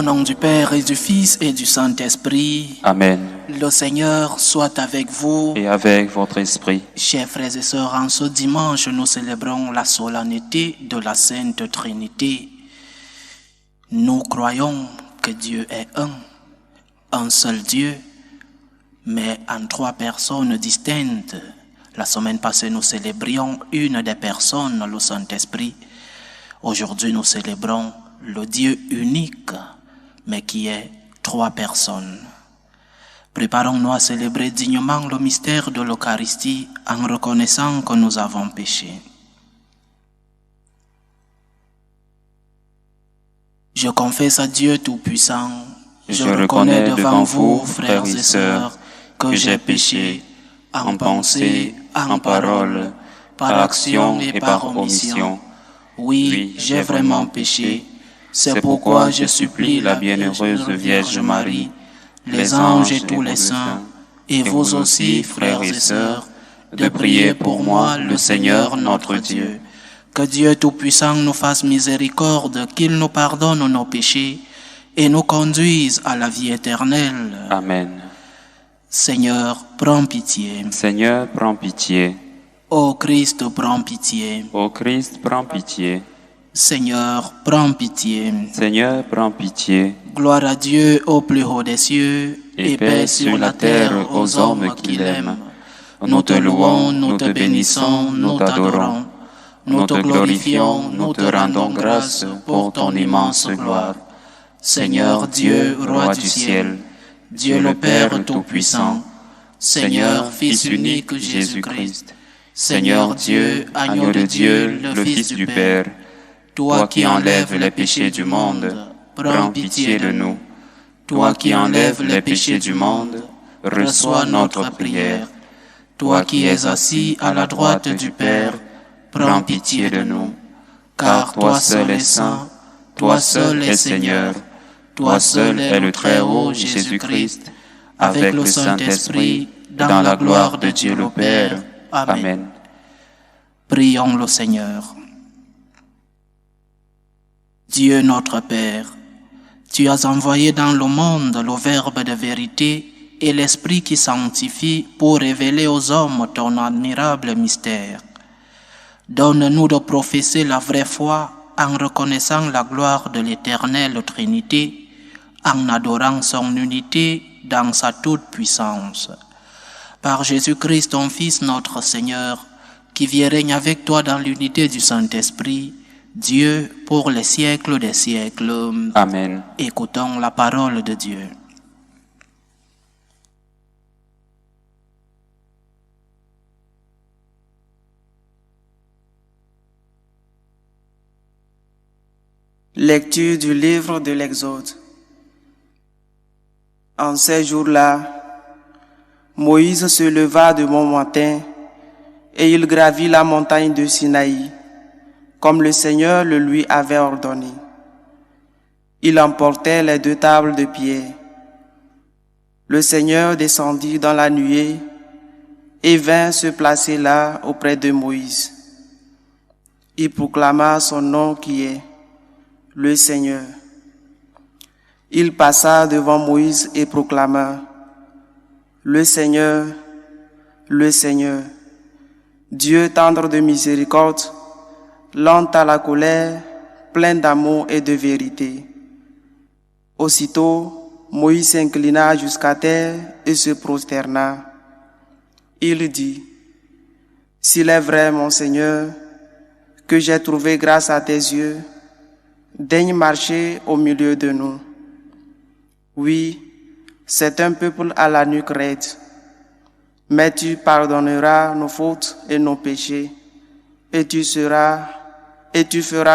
Au nom du Père et du Fils et du Saint-Esprit. Amen. Le Seigneur soit avec vous. Et avec votre esprit. Chers frères et sœurs, en ce dimanche, nous célébrons la solennité de la Sainte Trinité. Nous croyons que Dieu est un seul Dieu, mais en trois personnes distinctes. La semaine passée, nous célébrions une des personnes, le Saint-Esprit. Aujourd'hui, nous célébrons le Dieu unique, mais qui est trois personnes. Préparons-nous à célébrer dignement le mystère de l'Eucharistie en reconnaissant que nous avons péché. Je confesse à Dieu Tout-Puissant, je reconnais devant vous, frères et sœurs, que j'ai péché en pensée, en parole, par action et par omission. Oui, j'ai vraiment péché. C'est pourquoi je supplie la bienheureuse Vierge Marie, les anges et tous les saints, et vous aussi, frères et sœurs, de prier pour moi, le Seigneur notre Dieu. Que Dieu Tout-Puissant nous fasse miséricorde, qu'il nous pardonne nos péchés et nous conduise à la vie éternelle. Amen. Seigneur, prends pitié. Seigneur, prends pitié. Ô Christ, prends pitié. Ô Christ, prends pitié. Seigneur, prends pitié. Seigneur, prends pitié. Gloire à Dieu au plus haut des cieux, et paix sur la terre aux hommes qui l'aiment. Nous te louons, nous te bénissons, nous t'adorons. Nous te glorifions, nous te rendons grâce pour ton immense gloire. Seigneur Dieu, Roi du ciel, Dieu le Père Tout-Puissant, Seigneur, Fils unique Jésus-Christ, Seigneur Dieu, Agneau de Dieu, le Fils du Père, toi qui enlèves les péchés du monde, prends pitié de nous. Toi qui enlèves les péchés du monde, reçois notre prière. Toi qui es assis à la droite du Père, prends pitié de nous. Car toi seul es saint, toi seul es Seigneur, toi seul es le Très-Haut Jésus-Christ, avec le Saint-Esprit, dans la gloire de Dieu le Père. Amen. Prions le Seigneur. Dieu notre Père, tu as envoyé dans le monde le Verbe de vérité et l'Esprit qui sanctifie pour révéler aux hommes ton admirable mystère. Donne-nous de professer la vraie foi en reconnaissant la gloire de l'Éternelle Trinité, en adorant son unité dans sa toute-puissance. Par Jésus-Christ, ton Fils, notre Seigneur, qui vit et règne avec toi dans l'unité du Saint-Esprit, Dieu pour les siècles des siècles. Amen. Écoutons la parole de Dieu. Lecture du livre de l'Exode. En ces jours-là, Moïse se leva de bon matin et il gravit la montagne de Sinaï, comme le Seigneur le lui avait ordonné. Il emportait les 2 tables de pierre. Le Seigneur descendit dans la nuée et vint se placer là auprès de Moïse. Il proclama son nom qui est le Seigneur. Il passa devant Moïse et proclama: le Seigneur, Dieu tendre de miséricorde, lent à la colère, plein d'amour et de vérité. Aussitôt, Moïse s'inclina jusqu'à terre et se prosterna. Il dit: s'il est vrai, mon Seigneur, que j'ai trouvé grâce à tes yeux, daigne marcher au milieu de nous. Oui, c'est un peuple à la nuque raide, mais tu pardonneras nos fautes et nos péchés, et tu feras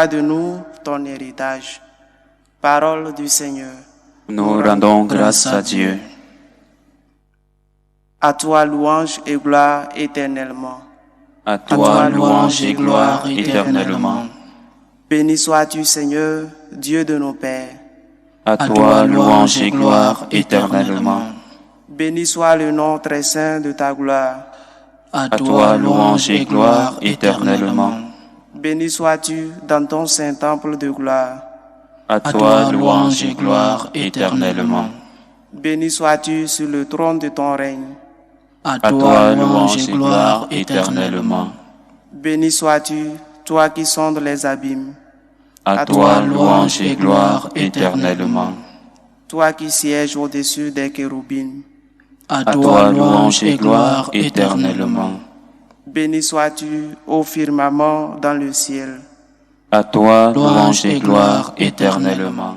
de nous ton héritage. Parole du Seigneur. Nous rendons grâce à Dieu. À toi louange et gloire éternellement. À toi louange et gloire éternellement. Béni sois-tu, Seigneur, Dieu de nos pères. À toi louange et gloire éternellement. Béni soit le nom très saint de ta gloire. À toi louange et gloire éternellement. Béni sois-tu dans ton saint temple de gloire. À toi louange et gloire éternellement. Béni sois-tu sur le trône de ton règne. À toi louange et gloire éternellement. Béni sois-tu, toi qui sondes les abîmes. À toi louange et gloire éternellement. Toi qui sièges au-dessus des chérubins. À toi louange et gloire éternellement. Béni sois-tu, ô firmament dans le ciel. À toi louange et gloire éternellement.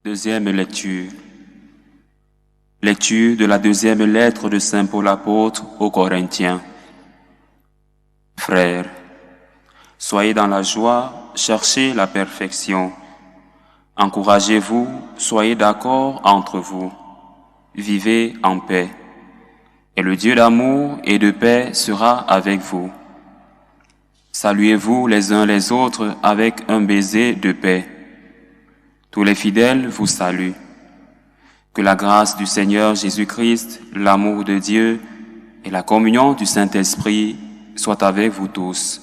Deuxième lecture. Lecture de la deuxième lettre de Saint Paul apôtre aux Corinthiens. Frères, soyez dans la joie, cherchez la perfection. Encouragez-vous, soyez d'accord entre vous. Vivez en paix. Et le Dieu d'amour et de paix sera avec vous. Saluez-vous les uns les autres avec un baiser de paix. Tous les fidèles vous saluent. Que la grâce du Seigneur Jésus-Christ, l'amour de Dieu et la communion du Saint-Esprit soient avec vous tous.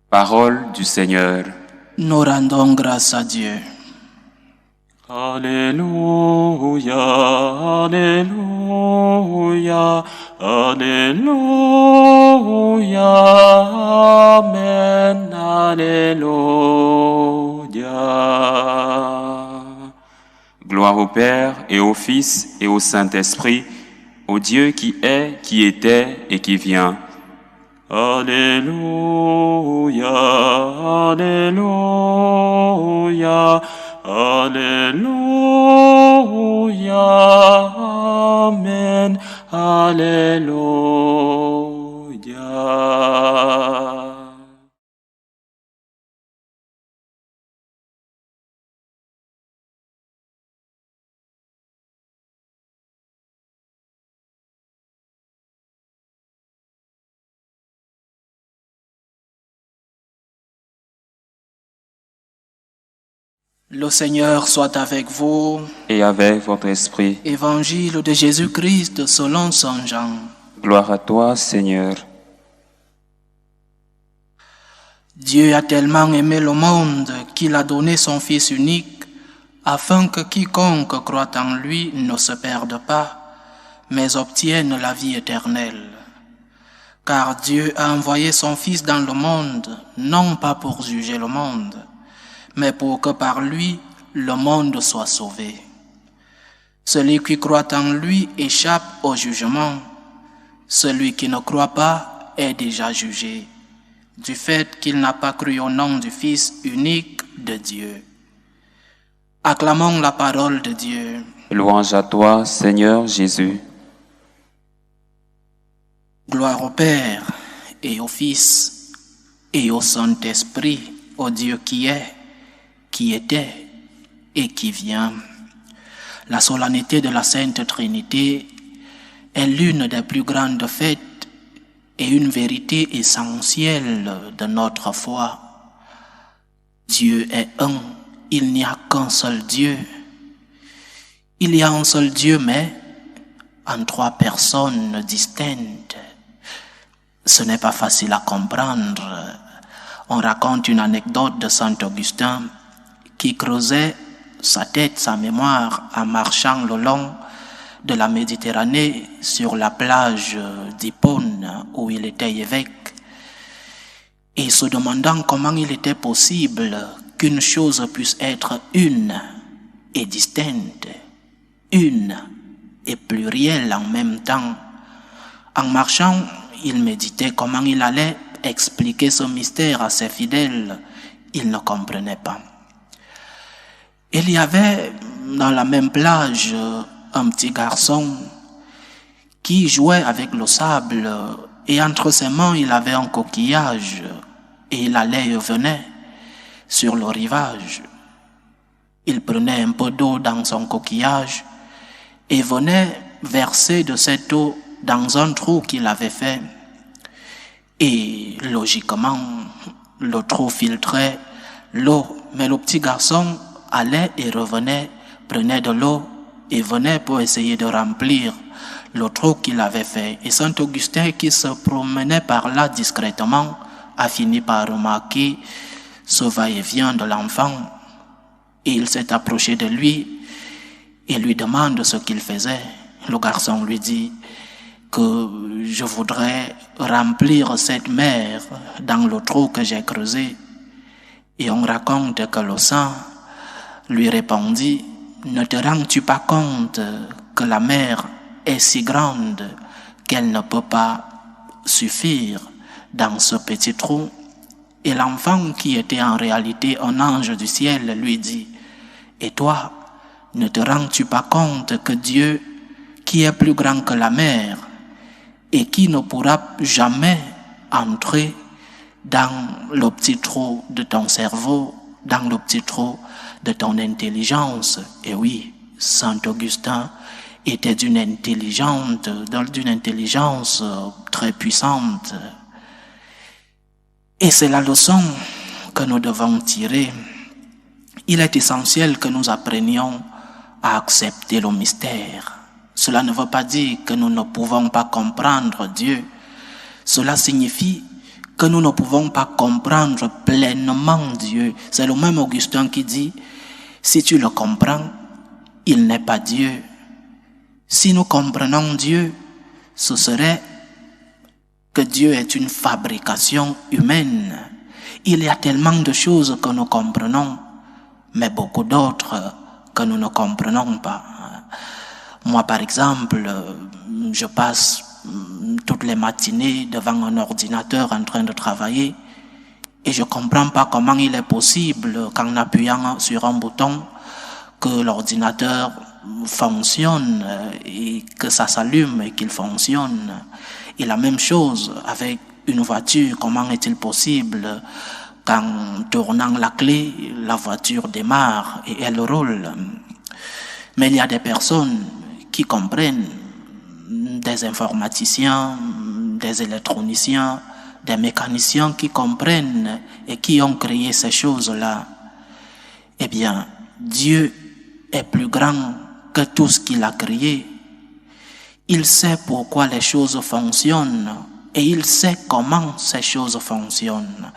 Parole du Seigneur. Nous rendons grâce à Dieu. Alléluia, Alléluia, Alléluia, Amen, Alléluia. Gloire au Père et au Fils et au Saint-Esprit, au Dieu qui est, qui était et qui vient. Alléluia, Alléluia, Alléluia, Amen, Alléluia. Le Seigneur soit avec vous. Et avec votre esprit. Évangile de Jésus-Christ selon Saint Jean. Gloire à toi, Seigneur. Dieu a tellement aimé le monde qu'il a donné son Fils unique, afin que quiconque croit en lui ne se perde pas, mais obtienne la vie éternelle. Car Dieu a envoyé son Fils dans le monde, non pas pour juger le monde, mais pour que par lui, le monde soit sauvé. Celui qui croit en lui échappe au jugement. Celui qui ne croit pas est déjà jugé, du fait qu'il n'a pas cru au nom du Fils unique de Dieu. Acclamons la parole de Dieu. Louange à toi, Seigneur Jésus. Gloire au Père et au Fils et au Saint-Esprit, au Dieu qui est, qui était et qui vient. La solennité de la Sainte Trinité est l'une des plus grandes fêtes et une vérité essentielle de notre foi. Dieu est un, il n'y a qu'un seul Dieu. Il y a un seul Dieu, mais en trois personnes distinctes. Ce n'est pas facile à comprendre. On raconte une anecdote de Saint Augustin qui creusait sa tête, sa mémoire, en marchant le long de la Méditerranée sur la plage d'Hippone où il était évêque, et se demandant comment il était possible qu'une chose puisse être une et distincte, une et plurielle en même temps. En marchant, il méditait comment il allait expliquer ce mystère à ses fidèles. Il ne comprenait pas. Il y avait dans la même plage un petit garçon qui jouait avec le sable, et entre ses mains il avait un coquillage, et il allait et venait sur le rivage. Il prenait un peu d'eau dans son coquillage et venait verser de cette eau dans un trou qu'il avait fait. Et logiquement, le trou filtrait l'eau, mais le petit garçon allait et revenait, prenait de l'eau et venait pour essayer de remplir le trou qu'il avait fait. Et Saint Augustin, qui se promenait par là discrètement, a fini par remarquer ce va-et-vient de l'enfant. Et il s'est approché de lui et lui demande ce qu'il faisait. Le garçon lui dit que je voudrais remplir cette mer dans le trou que j'ai creusé. Et on raconte que le saint lui répondit: ne te rends-tu pas compte que la mer est si grande qu'elle ne peut pas suffire dans ce petit trou? Et l'enfant, qui était en réalité un ange du ciel, lui dit: et toi, ne te rends-tu pas compte que Dieu, qui est plus grand que la mer et qui ne pourra jamais entrer dans le petit trou de ton cerveau, dans le petit trou de ton intelligence? Et oui, Saint Augustin était d'une intelligence très puissante. Et c'est la leçon que nous devons tirer. Il est essentiel que nous apprenions à accepter le mystère. Cela ne veut pas dire que nous ne pouvons pas comprendre Dieu. Cela signifie que nous ne pouvons pas comprendre pleinement Dieu. C'est le même Augustin qui dit: si tu le comprends, il n'est pas Dieu. Si nous comprenons Dieu, ce serait que Dieu est une fabrication humaine. Il y a tellement de choses que nous comprenons, mais beaucoup d'autres que nous ne comprenons pas. Moi, par exemple, je passe toutes les matinées devant un ordinateur en train de travailler et je ne comprends pas comment il est possible qu'en appuyant sur un bouton que l'ordinateur fonctionne et que ça s'allume et qu'il fonctionne. Et la même chose avec une voiture, comment est-il possible qu'en tournant la clé, la voiture démarre et elle roule? Mais il y a des personnes qui comprennent, des informaticiens, des électroniciens, des mécaniciens qui comprennent et qui ont créé ces choses-là. Eh bien, Dieu est plus grand que tout ce qu'il a créé. Il sait pourquoi les choses fonctionnent et il sait comment ces choses fonctionnent.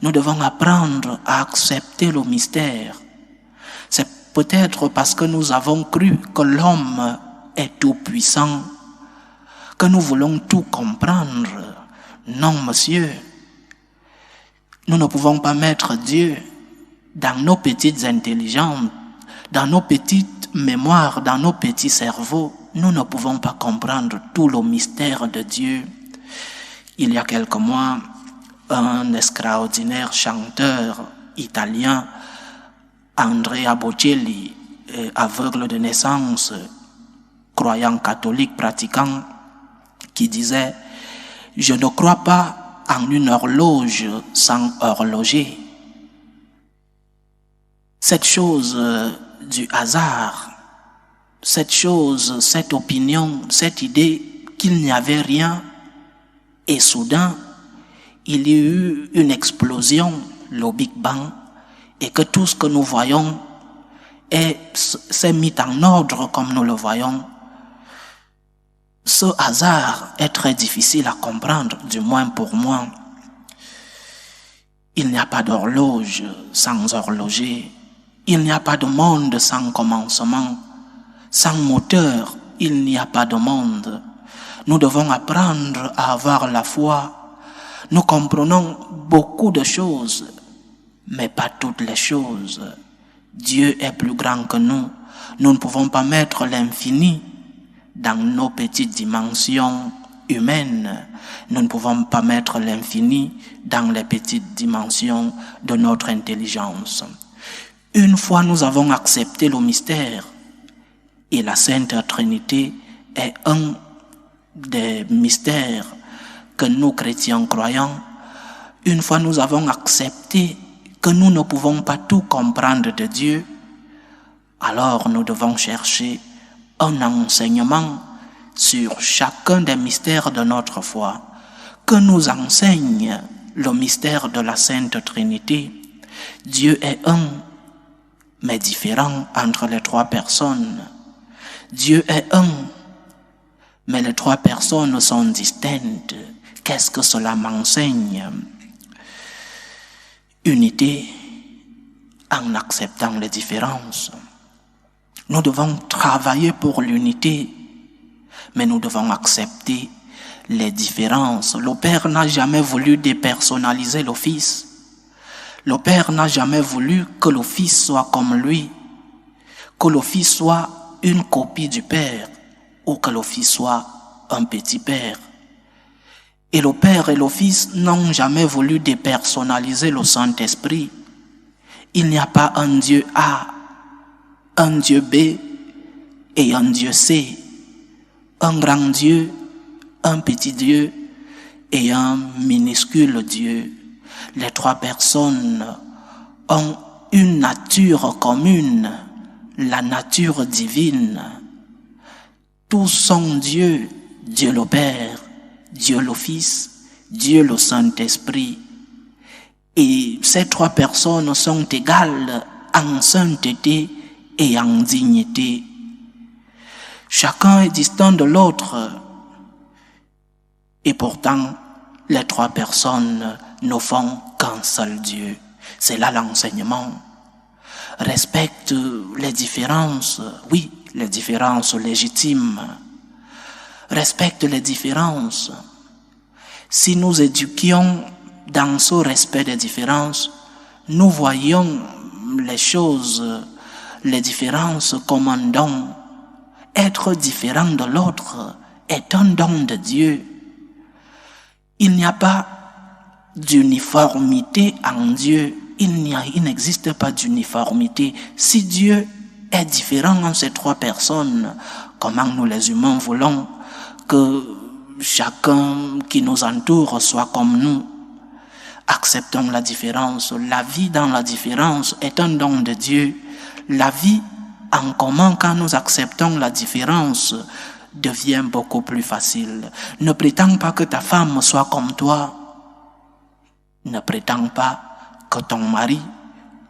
Nous devons apprendre à accepter le mystère. C'est peut-être parce que nous avons cru que l'homme est tout puissant que nous voulons tout comprendre. Non, monsieur. Nous ne pouvons pas mettre Dieu dans nos petites intelligences, dans nos petites mémoires, dans nos petits cerveaux. Nous ne pouvons pas comprendre tout le mystère de Dieu. Il y a quelques mois, un extraordinaire chanteur italien, Andrea Bocelli, aveugle de naissance, croyant catholique pratiquant, qui disait: je ne crois pas en une horloge sans horloger. Cette chose du hasard, cette chose, cette opinion, cette idée qu'il n'y avait rien, et soudain, il y a eu une explosion, le Big Bang, et que tout ce que nous voyons s'est mis en ordre comme nous le voyons. Ce hasard est très difficile à comprendre, du moins pour moi. Il n'y a pas d'horloge sans horloger. Il n'y a pas de monde sans commencement. Sans moteur, il n'y a pas de monde. Nous devons apprendre à avoir la foi. Nous comprenons beaucoup de choses, mais pas toutes les choses. Dieu est plus grand que nous. Nous ne pouvons pas mettre l'infini dans nos petites dimensions humaines. Nous ne pouvons pas mettre l'infini dans les petites dimensions de notre intelligence. Une fois nous avons accepté le mystère, et la Sainte Trinité est un des mystères que nous chrétiens croyons, une fois nous avons accepté que nous ne pouvons pas tout comprendre de Dieu, alors nous devons chercher un enseignement sur chacun des mystères de notre foi, que nous enseigne le mystère de la Sainte Trinité. Dieu est un, mais différent entre les trois personnes. Dieu est un, mais les trois personnes sont distinctes. Qu'est-ce que cela m'enseigne? Unité en acceptant les différences. Nous devons travailler pour l'unité, mais nous devons accepter les différences. Le Père n'a jamais voulu dépersonnaliser le Fils. Le Père n'a jamais voulu que le Fils soit comme lui, que le Fils soit une copie du Père ou que le Fils soit un petit Père. Et le Père et le Fils n'ont jamais voulu dépersonnaliser le Saint-Esprit. Il n'y a pas un Dieu A, un Dieu B et un Dieu C, un grand Dieu, un petit Dieu et un minuscule Dieu. Les trois personnes ont une nature commune, la nature divine. Tous sont Dieu, Dieu le Père, Dieu le Fils, Dieu le Saint-Esprit. Et ces trois personnes sont égales en sainteté et en dignité. Chacun est distinct de l'autre. Et pourtant, les trois personnes ne font qu'un seul Dieu. C'est là l'enseignement. Respecte les différences, oui, les différences légitimes. Respecte les différences. Si nous éduquions dans ce respect des différences, nous voyons les choses, les différences comme un don. Être différent de l'autre est un don de Dieu. Il n'y a pas d'uniformité en Dieu. Il n'existe pas d'uniformité. Si Dieu est différent en ces trois personnes, comment nous les humains voulons que chacun qui nous entoure soit comme nous? Acceptons la différence. La vie dans la différence est un don de Dieu. La vie en commun, quand nous acceptons la différence, devient beaucoup plus facile. Ne prétends pas que ta femme soit comme toi. Ne prétends pas que ton mari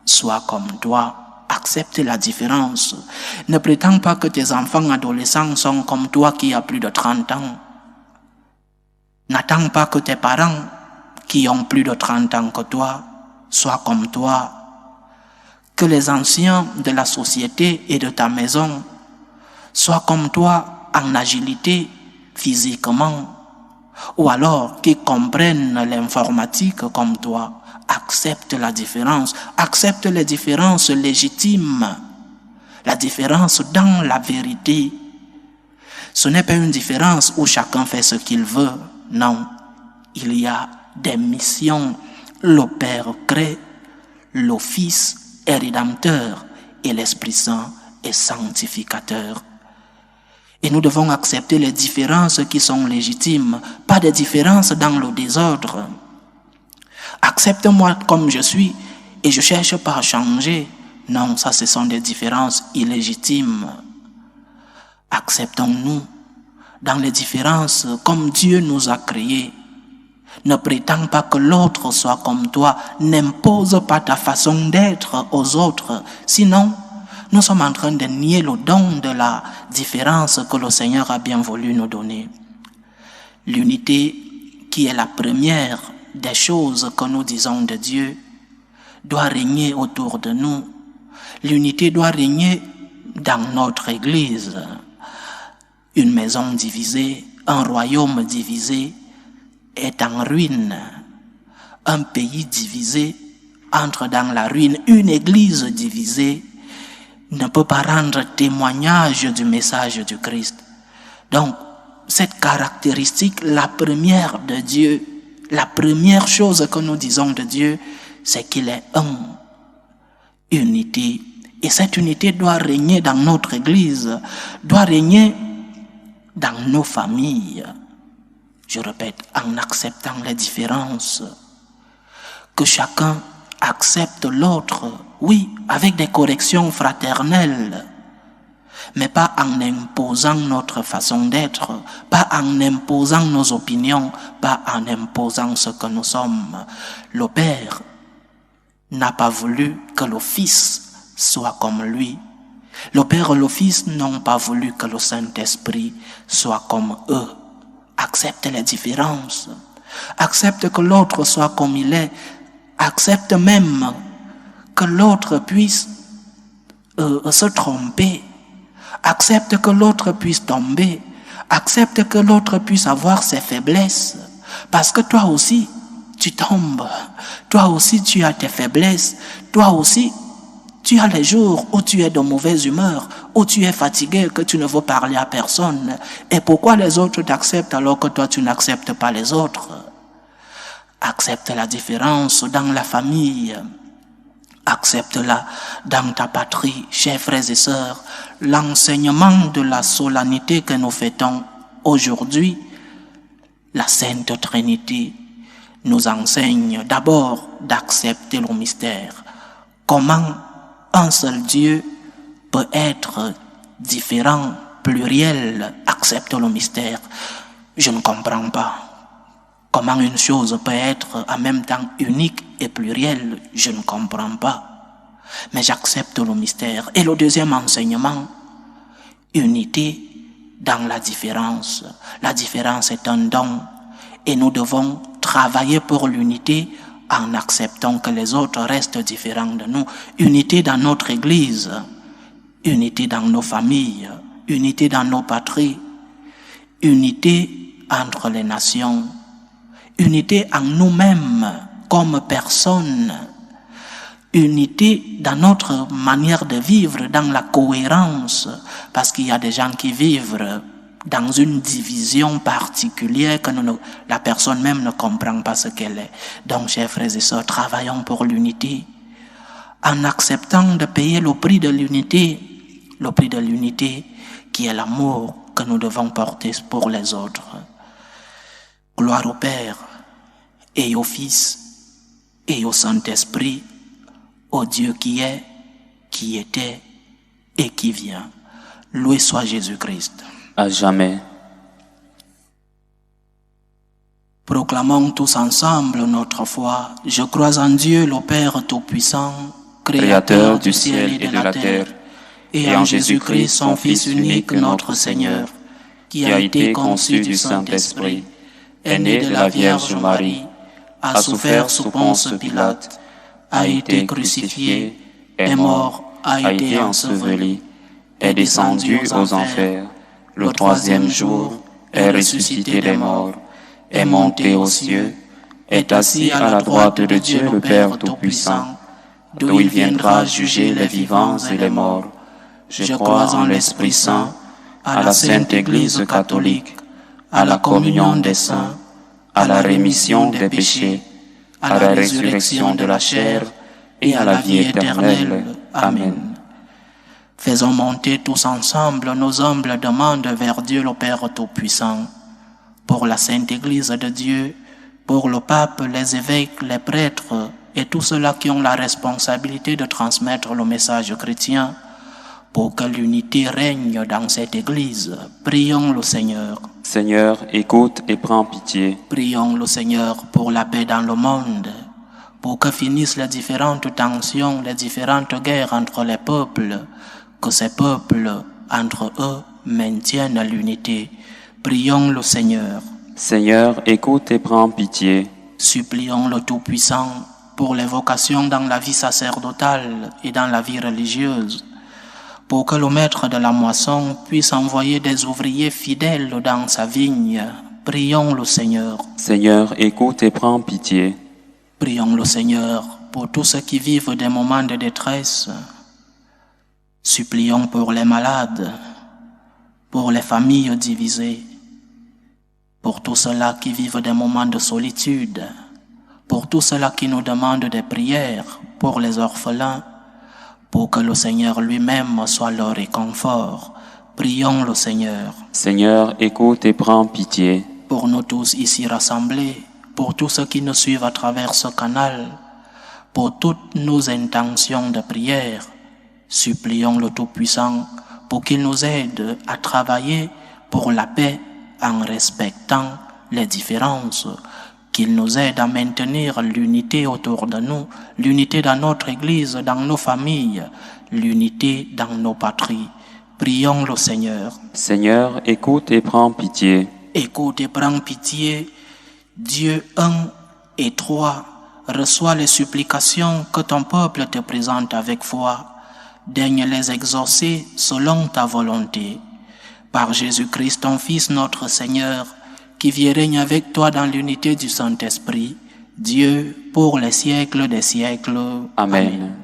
soit comme toi. Accepte la différence. Ne prétends pas que tes enfants adolescents sont comme toi qui a plus de 30 ans. N'attends pas que tes parents qui ont plus de 30 ans que toi soient comme toi. Que les anciens de la société et de ta maison soient comme toi en agilité physiquement, ou alors qu'ils comprennent l'informatique comme toi. Accepte la différence, accepte les différences légitimes, la différence dans la vérité. Ce n'est pas une différence où chacun fait ce qu'il veut, non. Il y a des missions. Le Père crée, le Fils est rédempteur et l'Esprit Saint est sanctificateur. Et nous devons accepter les différences qui sont légitimes, pas des différences dans le désordre. Accepte-moi comme je suis et je cherche pas à changer. Non, ça ce sont des différences illégitimes. Acceptons-nous dans les différences comme Dieu nous a créés. Ne prétends pas que l'autre soit comme toi. N'impose pas ta façon d'être aux autres. Sinon, nous sommes en train de nier le don de la différence que le Seigneur a bien voulu nous donner. L'unité, qui est la première des choses que nous disons de Dieu, doit régner autour de nous. L'unité doit régner dans notre Église. Une maison divisée, un royaume divisé est en ruine. Un pays divisé entre dans la ruine. Une Église divisée ne peut pas rendre témoignage du message du Christ. Donc, cette caractéristique, la première de Dieu, la première chose que nous disons de Dieu, c'est qu'il est un. Unité. Et cette unité doit régner dans notre Église, doit régner dans nos familles. Je répète, en acceptant les différences, que chacun accepte l'autre, oui, avec des corrections fraternelles, mais pas en imposant notre façon d'être, pas en imposant nos opinions, pas en imposant ce que nous sommes. Le Père n'a pas voulu que le Fils soit comme lui. Le Père et le Fils n'ont pas voulu que le Saint-Esprit soit comme eux. Accepte les différences. Accepte que l'autre soit comme il est. Accepte même que l'autre puisse se tromper. Accepte que l'autre puisse tomber. Accepte que l'autre puisse avoir ses faiblesses. Parce que toi aussi, tu tombes. Toi aussi, tu as tes faiblesses. Toi aussi, tu as les jours où tu es de mauvaise humeur, où tu es fatigué, que tu ne veux parler à personne. Et pourquoi les autres t'acceptent alors que toi, tu n'acceptes pas les autres? Accepte la différence dans la famille. Accepte-la dans ta patrie, chers frères et sœurs. L'enseignement de la solennité que nous fêtons aujourd'hui, la Sainte Trinité, nous enseigne d'abord d'accepter le mystère. Comment un seul Dieu peut être différent, pluriel, accepte le mystère. Je ne comprends pas. Comment une chose peut être en même temps unique et plurielle, je ne comprends pas. Mais j'accepte le mystère. Et le deuxième enseignement, unité dans la différence. La différence est un don et nous devons travailler pour l'unité en acceptant que les autres restent différents de nous. Unité dans notre Église, unité dans nos familles, unité dans nos patries, unité entre les nations, unité en nous-mêmes comme personnes, unité dans notre manière de vivre, dans la cohérence, parce qu'il y a des gens qui vivent dans une division particulière que la personne même ne comprend pas ce qu'elle est. Donc, chers frères et sœurs, travaillons pour l'unité, en acceptant de payer le prix de l'unité qui est l'amour que nous devons porter pour les autres. Gloire au Père et au Fils et au Saint-Esprit, au Dieu qui est, qui était et qui vient. Loué soit Jésus-Christ. À jamais. Proclamons tous ensemble notre foi. Je crois en Dieu, le Père Tout-Puissant, Créateur du ciel et de la terre, et en Jésus-Christ, son Fils unique, notre Seigneur, qui a été conçu du Saint-Esprit, est né de la Vierge Marie, a souffert sous Ponce Pilate, a été crucifié, est mort, a été enseveli, est descendu aux enfers. Le troisième jour, est ressuscité des morts, est monté aux cieux, est assis à la droite de Dieu le Père Tout-Puissant, d'où il viendra juger les vivants et les morts. Je crois en l'Esprit Saint, à la Sainte Église catholique, à la communion des saints, à la rémission des péchés, à la résurrection de la chair et à la vie éternelle. Amen. Faisons monter tous ensemble nos humbles demandes vers Dieu le Père Tout-Puissant, pour la Sainte Église de Dieu, pour le pape, les évêques, les prêtres et tous ceux-là qui ont la responsabilité de transmettre le message chrétien, pour que l'unité règne dans cette Église. Prions le Seigneur. Seigneur, écoute et prends pitié. Prions le Seigneur pour la paix dans le monde, pour que finissent les différentes tensions, les différentes guerres entre les peuples, que ces peuples, entre eux, maintiennent l'unité. Prions le Seigneur. Seigneur, écoute et prends pitié. Supplions le Tout-Puissant pour les vocations dans la vie sacerdotale et dans la vie religieuse, pour que le maître de la moisson puisse envoyer des ouvriers fidèles dans sa vigne. Prions le Seigneur. Seigneur, écoute et prends pitié. Prions le Seigneur pour tous ceux qui vivent des moments de détresse. Supplions pour les malades, pour les familles divisées, pour tous ceux-là qui vivent des moments de solitude, pour tous ceux-là qui nous demandent des prières, pour les orphelins, pour que le Seigneur lui-même soit leur réconfort. Prions le Seigneur. Seigneur, écoute et prends pitié. Pour nous tous ici rassemblés, pour tous ceux qui nous suivent à travers ce canal, pour toutes nos intentions de prière, supplions le Tout-Puissant pour qu'il nous aide à travailler pour la paix en respectant les différences, qu'il nous aide à maintenir l'unité autour de nous, l'unité dans notre Église, dans nos familles, l'unité dans nos patries. Prions le Seigneur. Seigneur, écoute et prends pitié. Écoute et prends pitié. Dieu un et trois, reçois les supplications que ton peuple te présente avec foi. Daigne les exaucer selon ta volonté. Par Jésus-Christ, ton Fils, notre Seigneur, qui vit et règne avec toi dans l'unité du Saint-Esprit, Dieu, pour les siècles des siècles. Amen.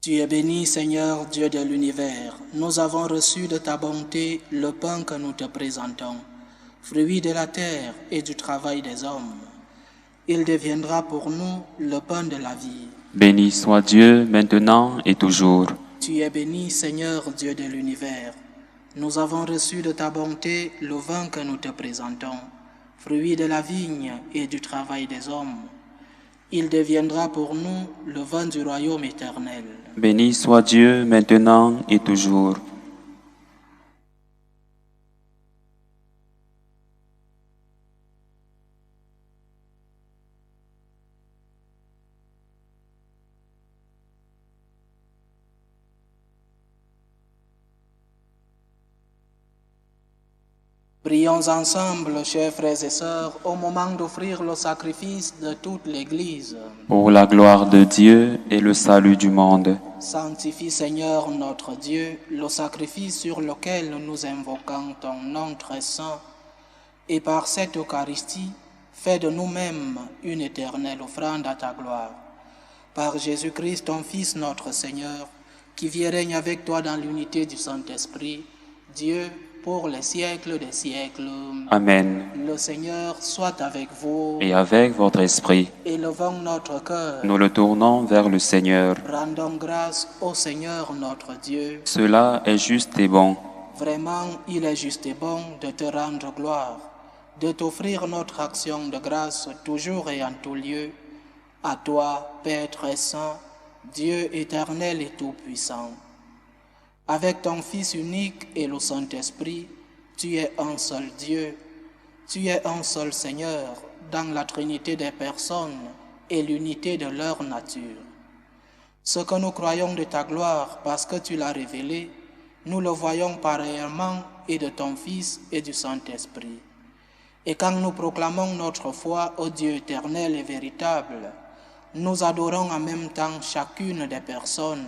Tu es béni, Seigneur, Dieu de l'univers. Nous avons reçu de ta bonté le pain que nous te présentons, fruit de la terre et du travail des hommes. Il deviendra pour nous le pain de la vie. Béni soit Dieu, maintenant et toujours. Tu es béni, Seigneur, Dieu de l'univers. Nous avons reçu de ta bonté le vin que nous te présentons, fruit de la vigne et du travail des hommes. Il deviendra pour nous le vin du royaume éternel. Béni soit Dieu, maintenant et toujours. Prions ensemble, chers frères et sœurs, au moment d'offrir le sacrifice de toute l'Église. Pour la gloire de Dieu et le salut du monde. Sanctifie, Seigneur notre Dieu, le sacrifice sur lequel nous invoquons ton nom très saint, et par cette Eucharistie, fais de nous-mêmes une éternelle offrande à ta gloire. Par Jésus-Christ, ton Fils, notre Seigneur, qui vit et règne avec toi dans l'unité du Saint-Esprit, Dieu, pour les siècles des siècles. Amen. Le Seigneur soit avec vous. Et avec votre esprit, Élevons notre cœur. nous le tournons vers le Seigneur. Rendons grâce au Seigneur notre Dieu. Cela est juste et bon. Vraiment, il est juste et bon de te rendre gloire, de t'offrir notre action de grâce toujours et en tout lieu. À toi, Père très saint, Dieu éternel et tout-puissant. Avec ton Fils unique et le Saint-Esprit, tu es un seul Dieu, tu es un seul Seigneur dans la Trinité des personnes et l'unité de leur nature. Ce que nous croyons de ta gloire parce que tu l'as révélé, nous le voyons pareillement et de ton Fils et du Saint-Esprit. Et quand nous proclamons notre foi au Dieu éternel et véritable, nous adorons en même temps chacune des personnes,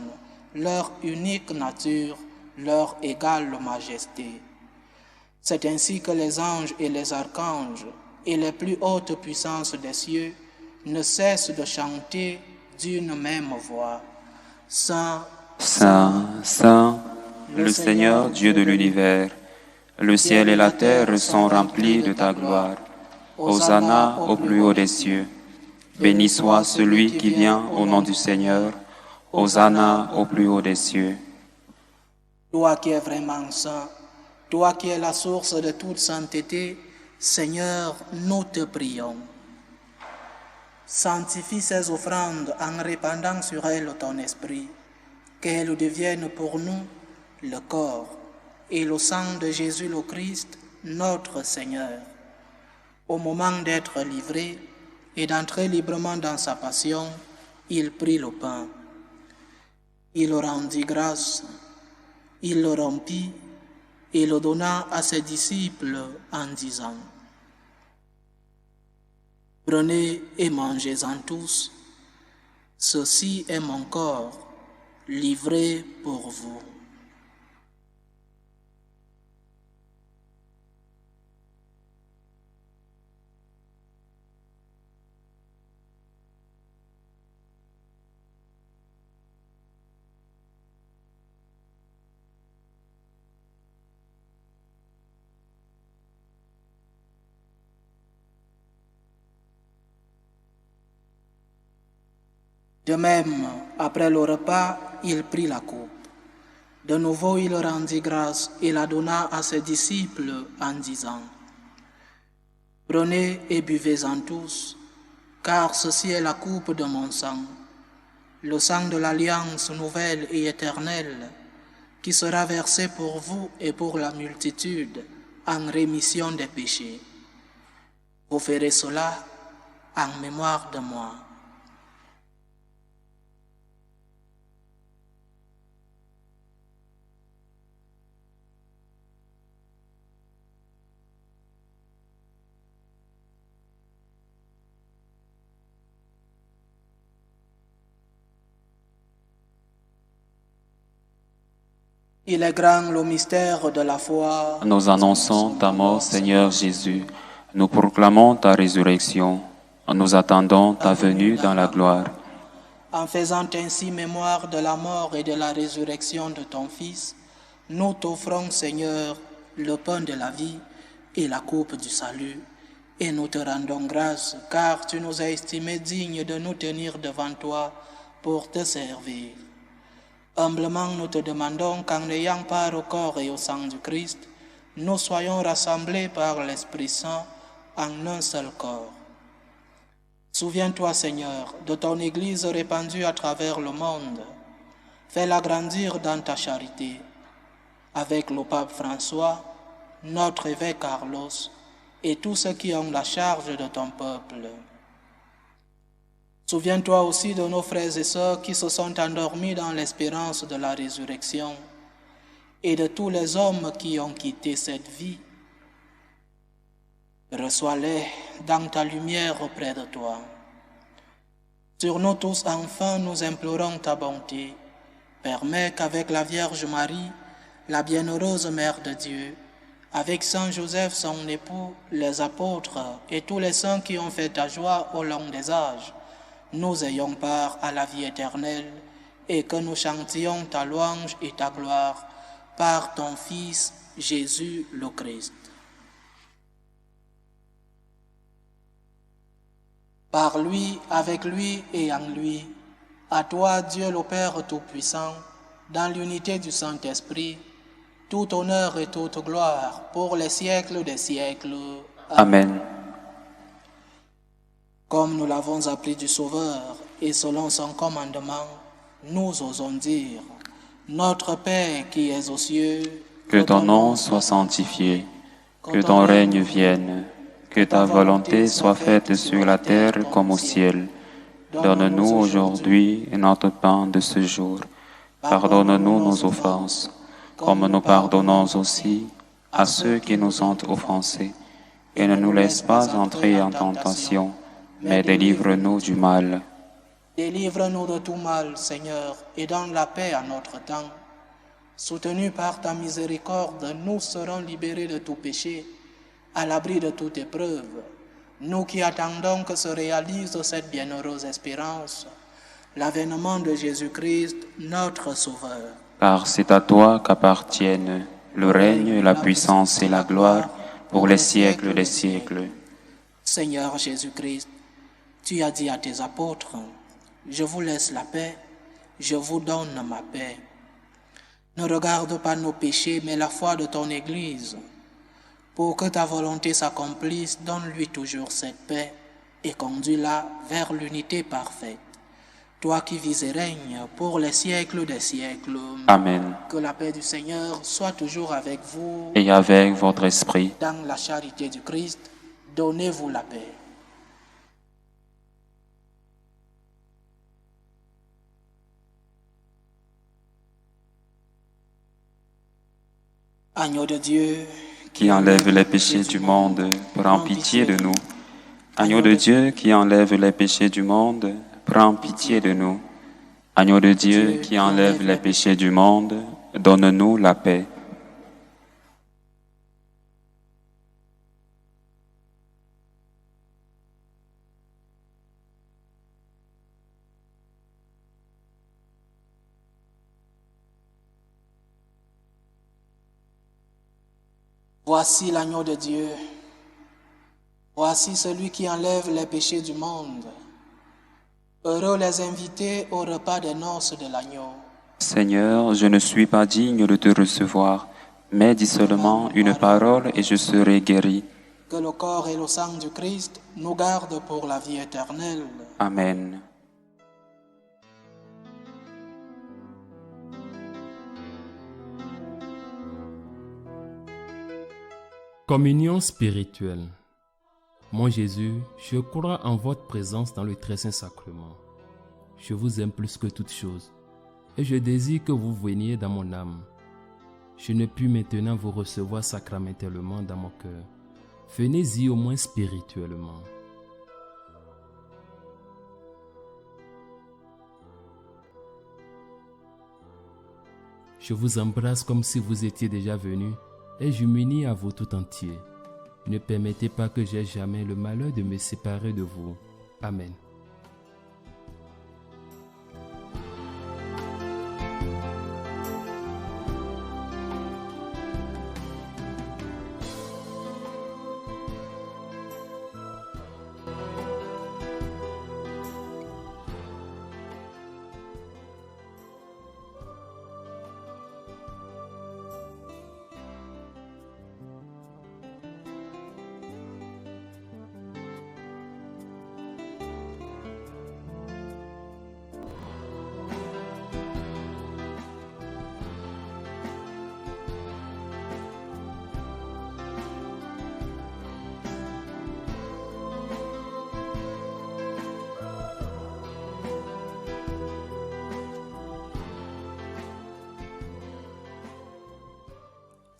leur unique nature, leur égale majesté. C'est ainsi que les anges et les archanges et les plus hautes puissances des cieux ne cessent de chanter d'une même voix. Saint, Saint, Saint, le Seigneur Dieu de l'univers, le ciel et la terre sont remplis de ta gloire. Hosanna au plus haut des cieux. Béni soit celui qui vient au nom du Seigneur. Hosanna au plus haut des cieux. Toi qui es vraiment saint, toi qui es la source de toute sainteté, Seigneur, nous te prions. Sanctifie ces offrandes en répandant sur elles ton esprit, qu'elles deviennent pour nous le corps et le sang de Jésus le Christ, notre Seigneur. Au moment d'être livré et d'entrer librement dans sa passion, il prit le pain. Il rendit grâce, il le rompit et le donna à ses disciples en disant: Prenez et mangez-en tous, ceci est mon corps, livré pour vous. De même, après le repas, il prit la coupe. De nouveau, il rendit grâce et la donna à ses disciples en disant : « Prenez et buvez-en tous, car ceci est la coupe de mon sang, le sang de l'alliance nouvelle et éternelle, qui sera versé pour vous et pour la multitude en rémission des péchés. Vous ferez cela en mémoire de moi. » Il est grand le mystère de la foi. Nous annonçons ta mort, Seigneur Jésus. Nous proclamons ta résurrection. Nous attendons ta venue dans la gloire. En faisant ainsi mémoire de la mort et de la résurrection de ton Fils, nous t'offrons, Seigneur, le pain de la vie et la coupe du salut. Et nous te rendons grâce, car tu nous as estimés dignes de nous tenir devant toi pour te servir. Humblement, nous te demandons qu'en ayant part au corps et au sang du Christ, nous soyons rassemblés par l'Esprit Saint en un seul corps. Souviens-toi, Seigneur, de ton Église répandue à travers le monde. Fais-la grandir dans ta charité. Avec le pape François, notre évêque Carlos et tous ceux qui ont la charge de ton peuple. Souviens-toi aussi de nos frères et sœurs qui se sont endormis dans l'espérance de la résurrection et de tous les hommes qui ont quitté cette vie. Reçois-les dans ta lumière auprès de toi. Sur nous tous, enfin, nous implorons ta bonté. Permets qu'avec la Vierge Marie, la bienheureuse Mère de Dieu, avec Saint Joseph, son époux, les apôtres et tous les saints qui ont fait ta joie au long des âges, nous ayons part à la vie éternelle et que nous chantions ta louange et ta gloire par ton Fils Jésus le Christ. Par lui, avec lui et en lui, à toi, Dieu le Père Tout-Puissant, dans l'unité du Saint-Esprit, tout honneur et toute gloire pour les siècles des siècles. Amen. Comme nous l'avons appris du Sauveur et selon son commandement, nous osons dire : Notre Père qui es aux cieux, que ton nom soit sanctifié, que ton règne vienne, que ta volonté soit faite sur la terre comme au ciel. Donne-nous aujourd'hui notre pain de ce jour. Pardonne-nous nos offenses, comme nous pardonnons aussi à ceux qui nous ont offensés. Et ne nous laisse pas entrer en tentation, mais délivre-nous du mal. Délivre-nous de tout mal, Seigneur, et donne la paix à notre temps. Soutenus par ta miséricorde, nous serons libérés de tout péché, à l'abri de toute épreuve. Nous qui attendons que se réalise cette bienheureuse espérance, l'avènement de Jésus-Christ, notre Sauveur. Car c'est à toi qu'appartiennent le règne, la puissance et la gloire pour les siècles des siècles. Seigneur Jésus-Christ, tu as dit à tes apôtres : Je vous laisse la paix, je vous donne ma paix. Ne regarde pas nos péchés, mais la foi de ton Église. Pour que ta volonté s'accomplisse, donne-lui toujours cette paix et conduis-la vers l'unité parfaite. Toi qui vis et règnes pour les siècles des siècles. Amen. Que la paix du Seigneur soit toujours avec vous. Et avec votre esprit. Dans la charité du Christ, donnez-vous la paix. Agneau de Dieu, qui enlève les péchés du monde, prends pitié de nous. Agneau de Dieu qui enlève les péchés du monde, prends pitié de nous. Agneau de Dieu qui enlève les péchés du monde, donne-nous la paix. voici l'agneau de Dieu. Voici celui qui enlève les péchés du monde. Heureux les invités au repas des noces de l'agneau. Seigneur, je ne suis pas digne de te recevoir, mais dis seulement une parole et je serai guéri. Que le corps et le sang du Christ nous gardent pour la vie éternelle. Amen. Communion spirituelle. Mon Jésus, je crois en votre présence dans le très saint sacrement. Je vous aime plus que toute chose et je désire que vous veniez dans mon âme. Je ne puis maintenant vous recevoir sacramentellement dans mon cœur. Venez-y au moins spirituellement. Je vous embrasse comme si vous étiez déjà venu et je m'unis à vous tout entier. Ne permettez pas que j'aie jamais le malheur de me séparer de vous. Amen.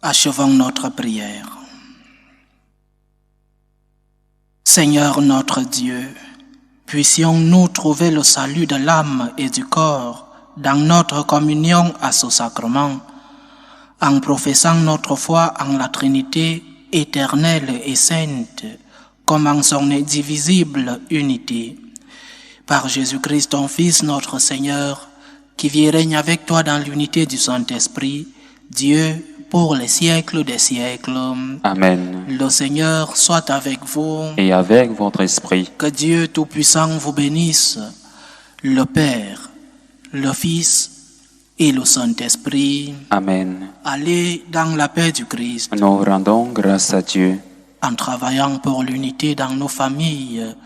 Achevons notre prière. Seigneur notre Dieu, puissions-nous trouver le salut de l'âme et du corps dans notre communion à ce sacrement, en professant notre foi en la Trinité éternelle et sainte, comme en son indivisible unité. Par Jésus-Christ, ton Fils, notre Seigneur, qui vit et règne avec toi dans l'unité du Saint-Esprit, Dieu, pour les siècles des siècles. Amen. Le Seigneur soit avec vous. Et avec votre esprit. Que Dieu Tout-Puissant vous bénisse, le Père, le Fils et le Saint-Esprit. Amen. Allez dans la paix du Christ. Nous rendons grâce à Dieu. En travaillant pour l'unité dans nos familles,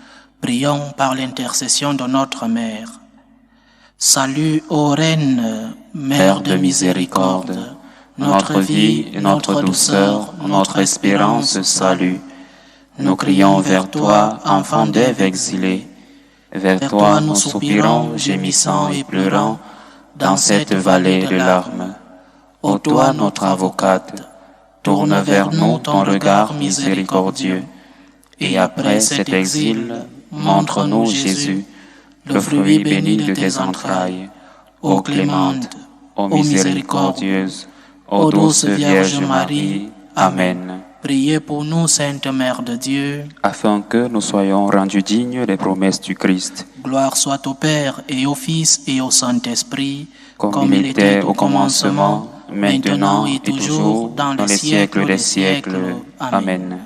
prions par l'intercession de notre Mère. Salut, ô Reine, Mère de miséricorde, notre vie, notre douceur, notre espérance, salut. Nous crions vers toi, enfant d'Ève exilée. Vers toi nous soupirons, gémissant et pleurant, dans cette vallée de larmes. Ô toi, notre avocate, tourne vers nous ton regard miséricordieux. Et après cet exil, montre-nous Jésus, le fruit béni de tes entrailles. Ô clémente, ô miséricordieuse, ô douce Vierge Marie. Amen. Priez pour nous, Sainte Mère de Dieu, afin que nous soyons rendus dignes des promesses du Christ. Gloire soit au Père et au Fils et au Saint-Esprit, comme il était au commencement, maintenant et toujours, dans les siècles des siècles. Amen.